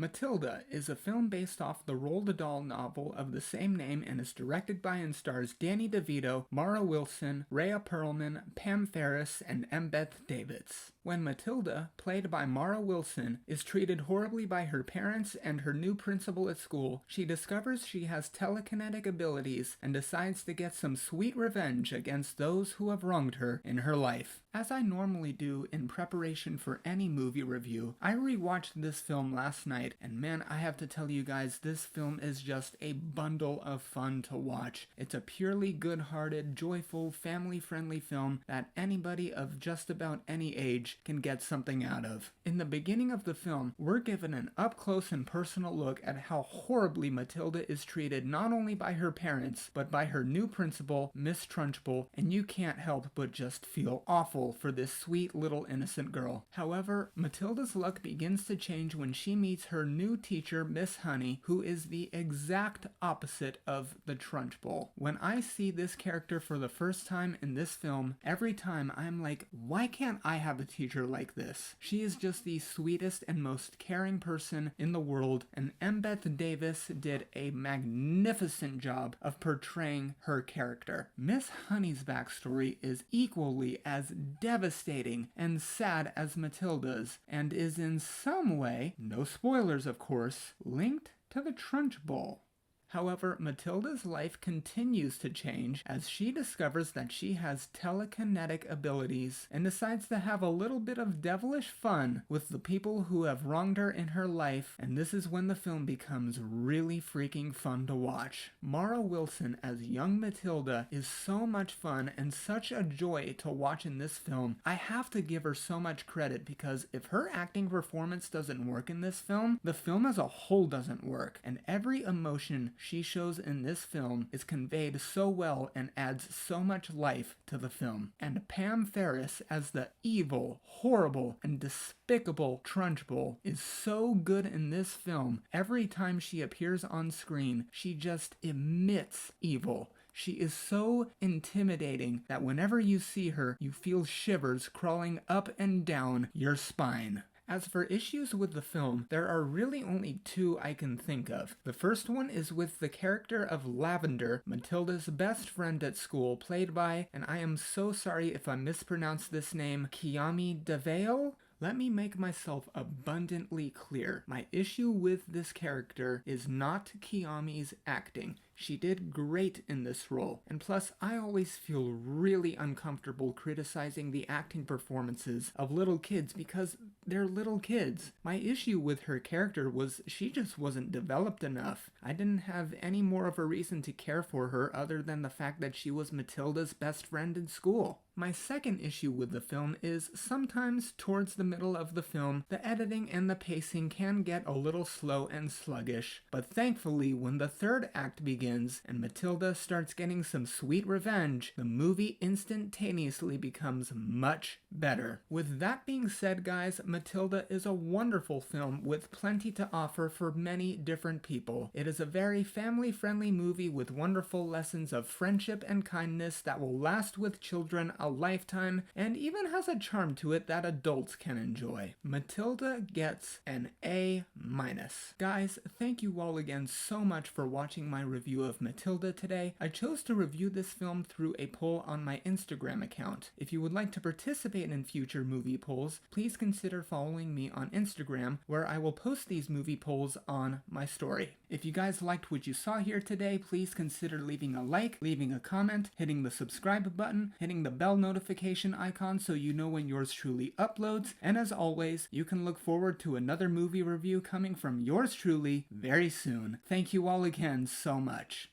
Matilda is a film based off the Roald Dahl novel of the same name and is directed by and stars Danny Devito, Mara Wilson, Rhea Perlman, Pam Ferris, and Embedth Davidtz. When Matilda, played by Mara Wilson, is treated horribly by her parents and her new principal at school, she discovers she has telekinetic abilities and decides to get some sweet revenge against those who have wronged her in her life. As I normally do in preparation for any movie review, I rewatched this film last night, and man, I have to tell you guys, this film is just a bundle of fun to watch. It's a purely good-hearted, joyful, family-friendly film that anybody of just about any age can get something out of. In the beginning of the film, we're given an up-close and personal look at how horribly Matilda is treated not only by her parents, but by her new principal, Miss Trunchbull, and you can't help but just feel awful for this sweet little innocent girl. However, Matilda's luck begins to change when she meets her new teacher, Miss Honey, who is the exact opposite of the Trunchbull. When I see this character for the first time in this film, every time I'm like, why can't I have a teacher like this? She is just the sweetest and most caring person in the world, and Embedth Davis did a magnificent job of portraying her character. Miss Honey's backstory is equally as devastating and sad as Matilda's, and is in some way, no spoilers of course, linked to the Trunchbull. However, Matilda's life continues to change as she discovers that she has telekinetic abilities and decides to have a little bit of devilish fun with the people who have wronged her in her life, and this is when the film becomes really freaking fun to watch. Mara Wilson as young Matilda is so much fun and such a joy to watch in this film. I have to give her so much credit because if her acting performance doesn't work in this film, the film as a whole doesn't work, and every emotion she shows in this film is conveyed so well and adds so much life to the film. And Pam Ferris as the evil, horrible, and despicable Trunchbull is so good in this film. Every time she appears on screen, she just emits evil. She is so intimidating that whenever you see her, you feel shivers crawling up and down your spine. As for issues with the film, there are really only two I can think of. The first one is with the character of Lavender, Matilda's best friend at school, played by, and I am so sorry if I mispronounce this name, Kiami DeVeo? Let me make myself abundantly clear. My issue with this character is not Kiami's acting. She did great in this role, and plus I always feel really uncomfortable criticizing the acting performances of little kids because they're little kids. My issue with her character was she just wasn't developed enough. I didn't have any more of a reason to care for her other than the fact that she was Matilda's best friend in school. My second issue with the film is sometimes towards the middle of the film, the editing and the pacing can get a little slow and sluggish, but thankfully when the third act begins and Matilda starts getting some sweet revenge, the movie instantaneously becomes much better. With that being said, guys, Matilda is a wonderful film with plenty to offer for many different people. It is a very family-friendly movie with wonderful lessons of friendship and kindness that will last with children a lifetime, and even has a charm to it that adults can enjoy. Matilda gets an A-. Guys, thank you all again so much for watching my review of Matilda today. I chose to review this film through a poll on my Instagram account. If you would like to participate in future movie polls, please consider following me on Instagram, where I will post these movie polls on my story. If you guys liked what you saw here today, please consider leaving a like, leaving a comment, hitting the subscribe button, hitting the bell notification icon so you know when yours truly uploads, and as always, you can look forward to another movie review coming from yours truly very soon. Thank you all again so much.